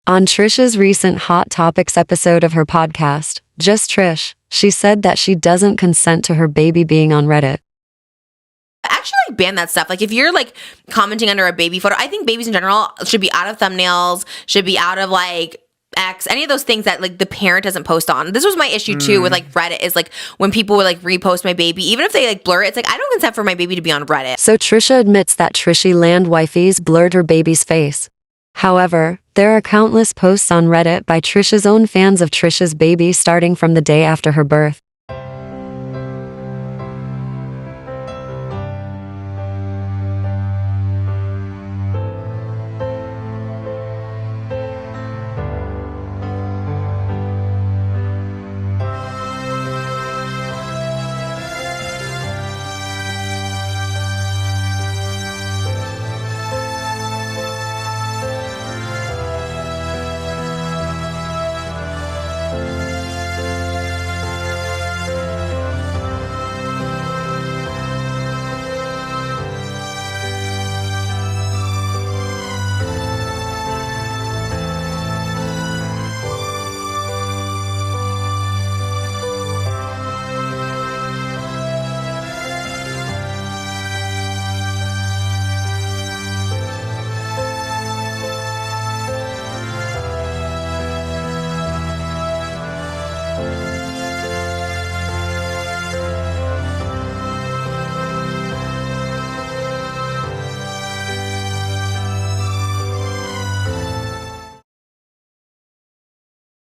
On Trisha's recent Hot Topics episode of her podcast, Just Trish, she said that she doesn't consent to her baby being on Reddit. Actually, like, ban that stuff. Like, if you're like commenting under a baby photo, I think babies in general should be out of thumbnails, should be out of like X, any of those things that like the parent doesn't post on. This was my issue too with like Reddit, is like when people would like repost my baby, even if they like blur it, it's like I don't consent for my baby to be on Reddit. So Trisha admits that Trishy Land wifeys blurred her baby's face. However, there are countless posts on Reddit by Trisha's own fans of Trisha's baby starting from the day after her birth.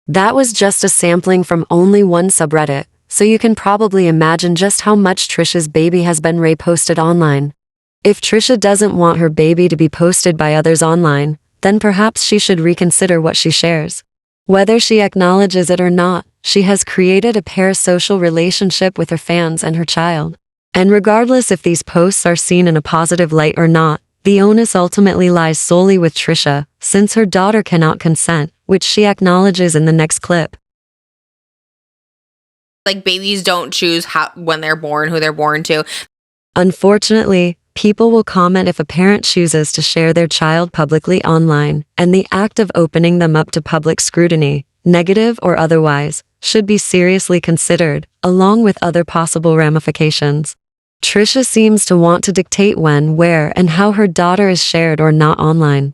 That was just a sampling from only one subreddit, so you can probably imagine just how much Trisha's baby has been reposted online. If Trisha doesn't want her baby to be posted by others online, then perhaps she should reconsider what she shares. Whether she acknowledges it or not, she has created a parasocial relationship with her fans and her child. And regardless if these posts are seen in a positive light or not, the onus ultimately lies solely with Trisha, since her daughter cannot consent, which she acknowledges in the next clip. Like, babies don't choose when they're born, who they're born to. Unfortunately, people will comment if a parent chooses to share their child publicly online, and the act of opening them up to public scrutiny, negative or otherwise, should be seriously considered, along with other possible ramifications. Trisha seems to want to dictate when, where, and how her daughter is shared or not online.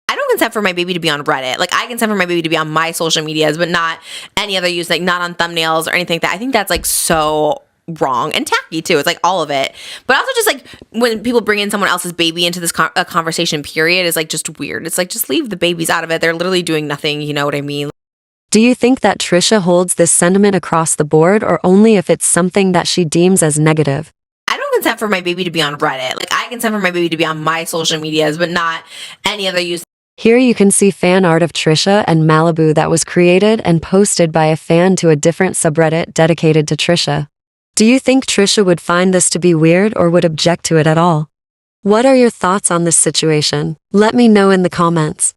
I don't consent for my baby to be on Reddit. Like, I consent for my baby to be on my social medias, but not any other use, like not on thumbnails or anything like that. I think that's like so wrong and tacky too. It's like all of it. But also just like when people bring in someone else's baby into this conversation period is like just weird. It's like, just leave the babies out of it. They're literally doing nothing. You know what I mean? Do you think that Trisha holds this sentiment across the board, or only if it's something that she deems as negative? I don't consent for my baby to be on Reddit. Like, I consent for my baby to be on my social medias, but not any other use. Here you can see fan art of Trisha and Malibu that was created and posted by a fan to a different subreddit dedicated to Trisha. Do you think Trisha would find this to be weird or would object to it at all? What are your thoughts on this situation? Let me know in the comments.